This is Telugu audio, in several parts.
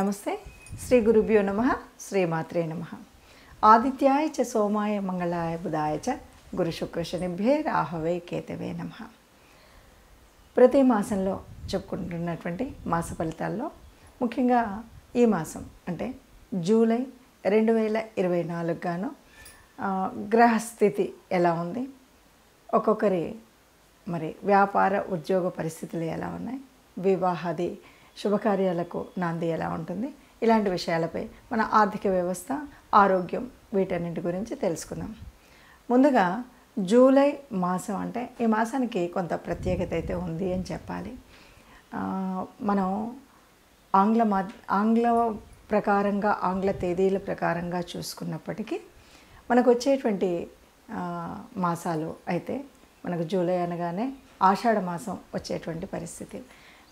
నమస్తే. శ్రీ గురుభ్యో నమః. శ్రీమాత్రే నమః. ఆదిత్యాయ చ సోమాయ మంగళాయ బుధాయ చ గురు శుక్ర శనిభ్యే రాహవే కేతవే నమః. ప్రతి మాసంలో చెప్పుకుంటున్నటువంటి మాస ఫలితాల్లో ముఖ్యంగా ఈ మాసం అంటే జూలై 2024 గాను గ్రహస్థితి ఎలా ఉంది, ఒక్కొక్కరి మరి వ్యాపార ఉద్యోగ పరిస్థితులు ఎలా ఉన్నాయి, వివాహాది శుభకార్యాలకు నాంది ఎలా ఉంటుంది, ఇలాంటి విషయాలపై మన ఆర్థిక వ్యవస్థ, ఆరోగ్యం వీటన్నింటి గురించి తెలుసుకుందాం. ముందుగా జూలై మాసం అంటే ఈ మాసానికి కొంత ప్రత్యేకత అయితే ఉంది అని చెప్పాలి. మనం ఆంగ్ల ప్రకారంగా ఆంగ్ల తేదీల ప్రకారంగా చూసుకున్నప్పటికీ మనకు వచ్చేటువంటి మాసాలు అయితే మనకు జూలై అనగానే ఆషాఢ మాసం వచ్చేటువంటి పరిస్థితి.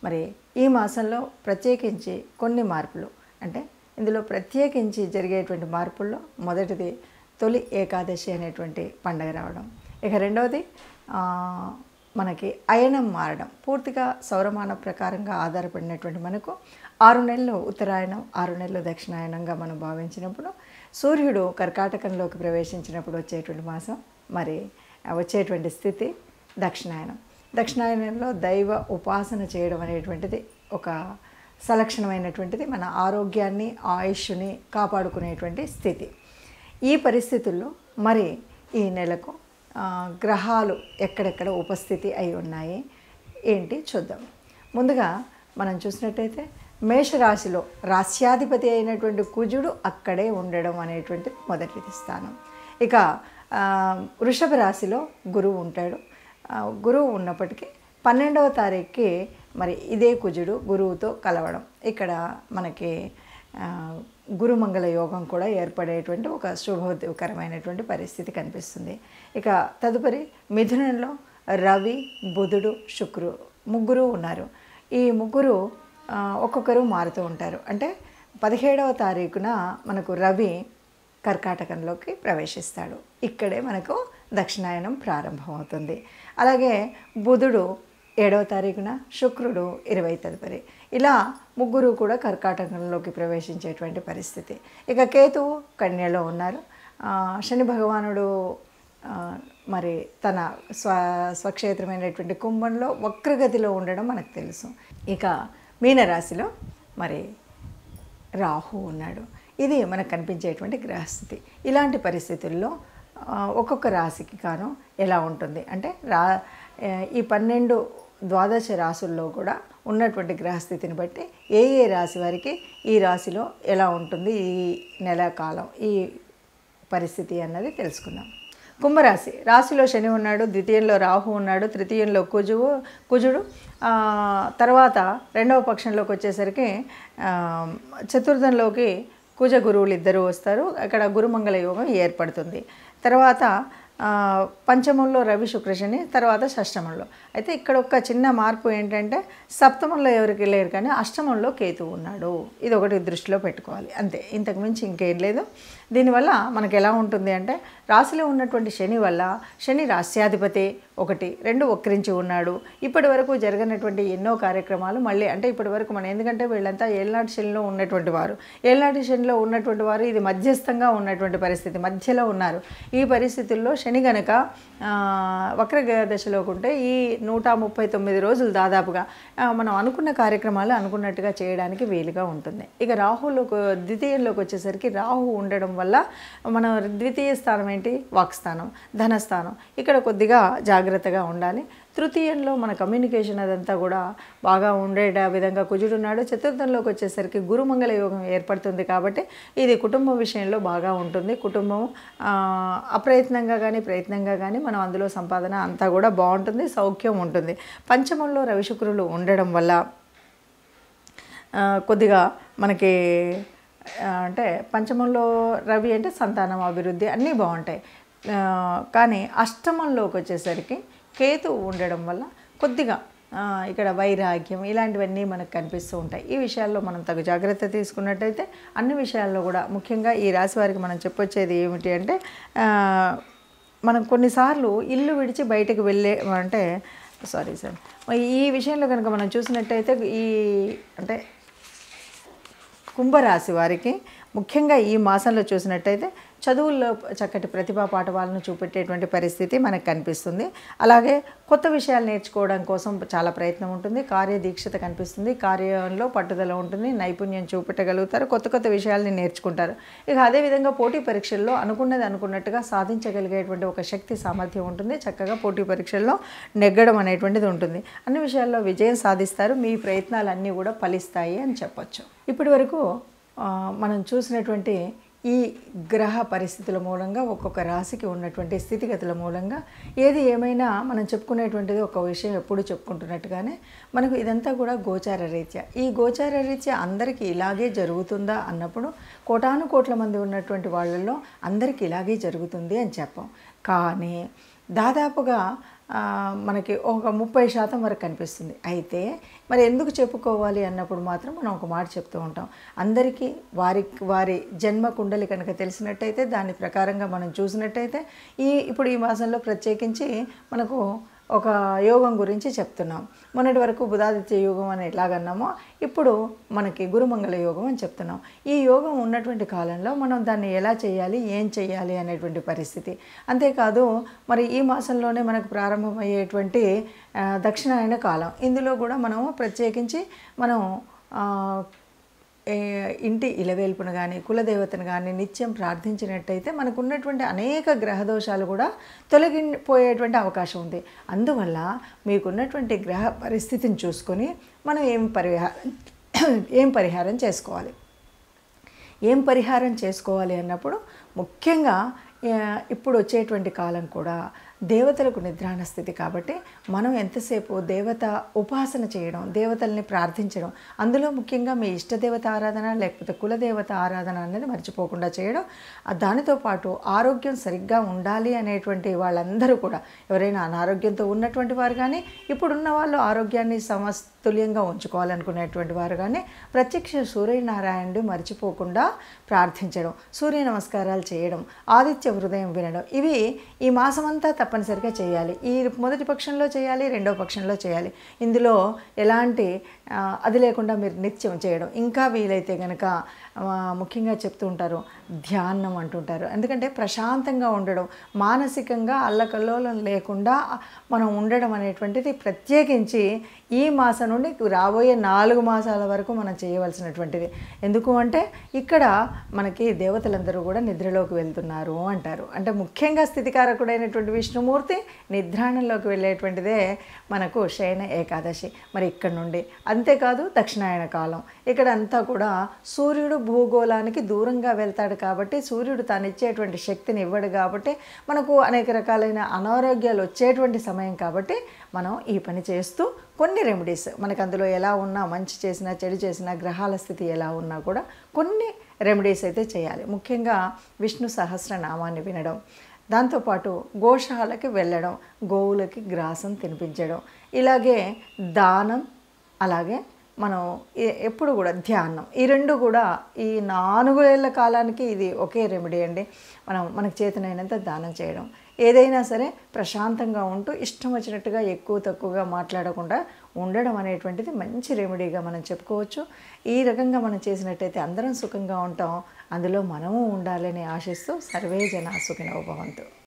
మరి ఈ మాసంలో ప్రత్యేకించి కొన్ని మార్పులు అంటే ఇందులో ప్రత్యేకించి జరిగేటువంటి మార్పుల్లో మొదటిది తొలి ఏకాదశి అనేటువంటి పండగ రావడం. ఇక రెండవది మనకి అయనం మారడం. పూర్తిగా సౌరమాన ప్రకారంగా ఆధారపడినటువంటి మనకు 6 నెలలు ఉత్తరాయణం, 6 నెలలు దక్షిణాయనంగా మనం భావించినప్పుడు సూర్యుడు కర్కాటకంలోకి ప్రవేశించినప్పుడు వచ్చేటువంటి మాసం, మరి వచ్చేటువంటి స్థితి దక్షిణాయనం. దక్షిణాయనంలో దైవ ఉపాసన చేయడం అనేటువంటిది ఒక సలక్షణమైనటువంటిది, మన ఆరోగ్యాన్ని ఆయుష్ని కాపాడుకునేటువంటి స్థితి. ఈ పరిస్థితుల్లో మరి ఈ నెలకు గ్రహాలు ఎక్కడెక్కడ ఉపస్థితి అయి ఉన్నాయి ఏంటి చూద్దాం. ముందుగా మనం చూసినట్టయితే మేషరాశిలో రాశ్యాధిపతి అయినటువంటి కుజుడు అక్కడే ఉండడం అనేటువంటిది మొదటి స్థానం. ఇక వృషభ రాశిలో గురువు ఉంటాడు. గురువు ఉన్నప్పటికీ 12వ తారీఖుకి మరి ఇదే కుజుడు గురువుతో కలవడం, ఇక్కడ మనకి గురుమంగళ యోగం కూడా ఏర్పడేటువంటి ఒక శుభకరమైనటువంటి పరిస్థితి కనిపిస్తుంది. ఇక తదుపరి మిథునంలో రవి, బుధుడు, శుక్రుడు ముగ్గురు ఉన్నారు. ఈ ముగ్గురు ఒక్కొక్కరు మారుతూ ఉంటారు. అంటే 17వ తారీఖున మనకు రవి కర్కాటకంలోకి ప్రవేశిస్తాడు. ఇక్కడే మనకు దక్షిణాయనం ప్రారంభమవుతుంది. అలాగే బుధుడు 7వ తారీఖున, శుక్రుడు 20 తదుపరి, ఇలా ముగ్గురు కూడా కర్కాటకంలోకి ప్రవేశించేటువంటి పరిస్థితి. ఇక కేతువు కన్యలో ఉన్నారు. శని భగవానుడు మరి తన స్వక్షేత్రమైనటువంటి కుంభంలో వక్రగతిలో ఉండడం మనకు తెలుసు. ఇక మీనరాశిలో మరి రాహు ఉన్నాడు. ఇది మనకు కనిపించేటువంటి గ్రహస్థితి. ఇలాంటి పరిస్థితుల్లో ఒక్కొక్క రాశికి కాను ఎలా ఉంటుంది అంటే ఈ 12 ద్వాదశ రాశుల్లో కూడా ఉన్నటువంటి గ్రహస్థితిని బట్టి ఏ రాశి వారికి ఈ రాశిలో ఎలా ఉంటుంది ఈ నెల కాలం ఈ పరిస్థితి అన్నది తెలుసుకుందాం. కుంభరాశి రాశిలో శని ఉన్నాడు, ద్వితీయంలో రాహు ఉన్నాడు, తృతీయంలో కుజుడు, తర్వాత రెండవ పక్షంలోకి వచ్చేసరికి చతుర్థంలోకి కుజ గురువులు ఇద్దరు వస్తారు. అక్కడ గురుమంగళ యోగం ఏర్పడుతుంది. తర్వాత పంచమంలో రవి శుక్రశని, తర్వాత షష్టమంలో. అయితే ఇక్కడ ఒక చిన్న మార్పు ఏంటంటే సప్తమంలో ఎవరికి లేరు కానీ అష్టమంలో కేతువు ఉన్నాడు. ఇది ఒకటి దృష్టిలో పెట్టుకోవాలి, అంతే, ఇంతకు మించి ఇంకేం లేదు. దీనివల్ల మనకు ఎలా ఉంటుంది అంటే రాశిలో ఉన్నటువంటి శని వల్ల శని రాశ్యాధిపతి 1, 2 వక్రించి ఉన్నాడు. ఇప్పటి వరకు జరగనటువంటి ఎన్నో కార్యక్రమాలు మళ్ళీ అంటే ఇప్పటి వరకు మనం ఎందుకంటే వీళ్ళంతా ఏళ్ళనాటి శనిలో ఉన్నటువంటి వారు, ఏళ్ళనాటి శనిలో ఉన్నటువంటి వారు ఇది మధ్యస్థంగా ఉన్నటువంటి పరిస్థితి, మధ్యలో ఉన్నారు. ఈ పరిస్థితుల్లో శని గనక వక్రదశలోకి ఉంటే ఈ 139 రోజులు దాదాపుగా మనం అనుకున్న కార్యక్రమాలు అనుకున్నట్టుగా చేయడానికి వీలుగా ఉంటుంది. ఇక ద్వితీయంలోకి వచ్చేసరికి రాహు ఉండడం వల్ల మన ద్వితీయ స్థానం ఏంటి, వాక్స్థానం, ధనస్థానం, ఇక్కడ కొద్దిగా జాగ్రత్తగా ఉండాలి. తృతీయంలో మన కమ్యూనికేషన్ అదంతా కూడా బాగా ఉండే విధంగా కుజుడు ఉన్నాడు. చతుర్థంలోకి వచ్చేసరికి గురుమంగళ యోగం ఏర్పడుతుంది కాబట్టి ఇది కుటుంబ విషయంలో బాగా ఉంటుంది. కుటుంబం అప్రయత్నంగా కానీ ప్రయత్నంగా కానీ మనం అందులో సంపాదన అంతా కూడా బాగుంటుంది, సౌఖ్యం ఉంటుంది. పంచమంలో రవి శుక్రులు ఉండడం వల్ల కొద్దిగా మనకి అంటే పంచమంలో రవి అంటే సంతానం, అభివృద్ధి అన్నీ బాగుంటాయి. కానీ అష్టమంలోకి వచ్చేసరికి కేతు ఉండడం వల్ల కొద్దిగా ఇక్కడ వైరాగ్యం ఇలాంటివన్నీ మనకు కనిపిస్తూ ఉంటాయి. ఈ విషయాల్లో మనం తగు జాగ్రత్త తీసుకున్నట్టయితే అన్ని విషయాల్లో కూడా ముఖ్యంగా ఈ రాశి వారికి మనం చెప్పొచ్చేది ఏమిటి అంటే మనం కొన్నిసార్లు ఇల్లు విడిచి బయటకు వెళ్ళే అంటే ఈ విషయంలో కనుక మనం చూసినట్టయితే అంటే కుంభరాశి వారికి ముఖ్యంగా ఈ మాసంలో చూసినట్టయితే చదువుల్లో చక్కటి ప్రతిభా పాఠవాలను చూపెట్టేటువంటి పరిస్థితి మనకు కనిపిస్తుంది. అలాగే కొత్త విషయాలు నేర్చుకోవడం కోసం చాలా ప్రయత్నం ఉంటుంది. కార్యదీక్షత కనిపిస్తుంది. కార్యంలో పట్టుదల ఉంటుంది. నైపుణ్యం చూపెట్టగలుగుతారు. కొత్త కొత్త విషయాల్ని నేర్చుకుంటారు. ఇక అదేవిధంగా పోటీ పరీక్షల్లో అనుకున్నది అనుకున్నట్టుగా సాధించగలిగేటువంటి ఒక శక్తి సామర్థ్యం ఉంటుంది. చక్కగా పోటీ పరీక్షల్లో నెగ్గడం అనేటువంటిది ఉంటుంది. అన్ని విషయాల్లో విజయం సాధిస్తారు. మీ ప్రయత్నాలన్నీ కూడా ఫలిస్తాయి అని చెప్పొచ్చు. ఇప్పటి వరకు మనం చూసినటువంటి ఈ గ్రహ పరిస్థితుల మూలంగా ఒక్కొక్క రాశికి ఉన్నటువంటి స్థితిగతుల మూలంగా ఏది ఏమైనా మనం చెప్పుకునేటువంటిది ఒక విషయం ఎప్పుడు చెప్పుకుంటున్నట్టుగానే మనకు ఇదంతా కూడా గోచార రీత్యా. ఈ గోచార రీత్యా అందరికీ ఇలాగే జరుగుతుందా అన్నప్పుడు కోటాను కోట్ల మంది ఉన్నటువంటి వాళ్ళల్లో అందరికీ ఇలాగే జరుగుతుంది అని చెప్పాం. కానీ దాదాపుగా మనకి ఒక 30% వరకు కనిపిస్తుంది. అయితే మరి ఎందుకు చెప్పుకోవాలి అన్నప్పుడు మాత్రం మనం ఒక మాట చెప్తూ ఉంటాం. అందరికీ వారి జన్మ కుండలి కనుక తెలిసినట్టయితే దాని ప్రకారంగా మనం చూసినట్టయితే ఇప్పుడు ఈ మాసంలో ప్రత్యేకించి మనకు ఒక యోగం గురించి చెప్తున్నాం. మొన్నటి వరకు బుధాదిత్య యోగం అని ఎలాగన్నామో ఇప్పుడు మనకి గురుమంగళ యోగం అని చెప్తున్నాం. ఈ యోగం ఉన్నటువంటి కాలంలో మనం దాన్ని ఎలా చేయాలి, ఏం చేయాలి అనేటువంటి పరిస్థితి. అంతేకాదు మరి ఈ మాసంలోనే మనకు ప్రారంభమయ్యేటువంటి దక్షిణాయన కాలం, ఇందులో కూడా మనము ప్రత్యేకించి మనం ఇంటి ఇలవేల్పును కానీ కులదేవతను కానీ నిత్యం ప్రార్థించినట్టయితే మనకు ఉన్నటువంటి అనేక గ్రహదోషాలు కూడా తొలగిపోయేటువంటి అవకాశం ఉంది. అందువల్ల మీకున్నటువంటి గ్రహ పరిస్థితిని చూసుకొని మనం ఏం పరిహారం చేసుకోవాలి. ఏం పరిహారం చేసుకోవాలి అన్నప్పుడు ముఖ్యంగా ఇప్పుడు వచ్చేటువంటి కాలం కూడా దేవతలకు నిద్రాణ స్థితి కాబట్టి మనం ఎంతసేపు దేవత ఉపాసన చేయడం, దేవతల్ని ప్రార్థించడం, అందులో ముఖ్యంగా మీ ఇష్టదేవత ఆరాధన లేకపోతే కులదేవత ఆరాధన అనేది మర్చిపోకుండా చేయడం. దానితో పాటు ఆరోగ్యం సరిగ్గా ఉండాలి అనేటువంటి వాళ్ళందరూ కూడా ఎవరైనా అనారోగ్యంతో ఉన్నటువంటి వారు కానీ ఇప్పుడున్న వాళ్ళు ఆరోగ్యాన్ని సమతుల్యంగా ఉంచుకోవాలనుకునేటువంటి వారు కానీ ప్రత్యక్ష సూర్యనారాయణుడు మర్చిపోకుండా ప్రార్థించడం, సూర్య నమస్కారాలు చేయడం, ఆదిత్య హృదయం వినడం, ఇవి ఈ మాసమంతా తప్పనిసరిగా చేయాలి. ఈ మొదటి పక్షంలో చేయాలి, రెండో పక్షంలో చేయాలి. ఇందులో ఎలాంటి అది లేకుండా మీరు నిత్యం చేయడం. ఇంకా వీలైతే కనుక ముఖ్యంగా చెప్తూ ఉంటారు ధ్యానం అంటుంటారు. ఎందుకంటే ప్రశాంతంగా ఉండడం, మానసికంగా అల్లకల్లోలం లేకుండా మనం ఉండడం అనేటువంటిది ప్రత్యేకించి ఈ మాసం నుండి రాబోయే 4 మాసాల వరకు మనం చేయవలసినటువంటిది. ఎందుకు అంటే ఇక్కడ మనకి దేవతలందరూ కూడా నిద్రలోకి వెళ్తున్నారు అంటారు. అంటే ముఖ్యంగా స్థితికారకుడైనటువంటి విష్ణుమూర్తి నిద్రాణంలోకి వెళ్ళేటువంటిదే మనకు శయన ఏకాదశి. మరి ఇక్కడ నుండి అంతేకాదు దక్షిణాయన కాలం, ఇక్కడ అంతా కూడా సూర్యుడు భూగోళానికి దూరంగా వెళ్తాడు కాబట్టి సూర్యుడు తాను ఇచ్చేటువంటి శక్తిని ఇవ్వడు కాబట్టి మనకు అనేక రకాలైన అనారోగ్యాలు వచ్చేటువంటి సమయం కాబట్టి మనం ఈ పని చేస్తూ కొన్ని రెమెడీస్ మనకు అందులో ఎలా ఉన్నా, మంచి చేసినా చెడు చేసినా, గ్రహాల స్థితి ఎలా ఉన్నా కూడా కొన్ని రెమెడీస్ అయితే చేయాలి. ముఖ్యంగా విష్ణు సహస్రనామాన్ని వినడం, దాంతోపాటు గోశాలకి వెళ్ళడం, గోవులకి గ్రాసం తినిపించడం, ఇలాగే దానం, అలాగే మనం ఎప్పుడు కూడా ధ్యానం, ఈ రెండు కూడా ఈ 4 ఏళ్ల కాలానికి ఇది ఒకే రెమెడీ అండి. మనకు చేతనైనంత దానం చేయడం, ఏదైనా సరే ప్రశాంతంగా ఉంటూ ఇష్టం వచ్చినట్టుగా ఎక్కువ తక్కువగా మాట్లాడకుండా ఉండడం అనేటువంటిది మంచి రెమెడీగా మనం చెప్పుకోవచ్చు. ఈ రకంగా మనం చేసినట్టయితే అందరం సుఖంగా ఉంటాం. అందులో మనము ఉండాలని ఆశిస్తూ సర్వే జనా సుఖినో భవంతు.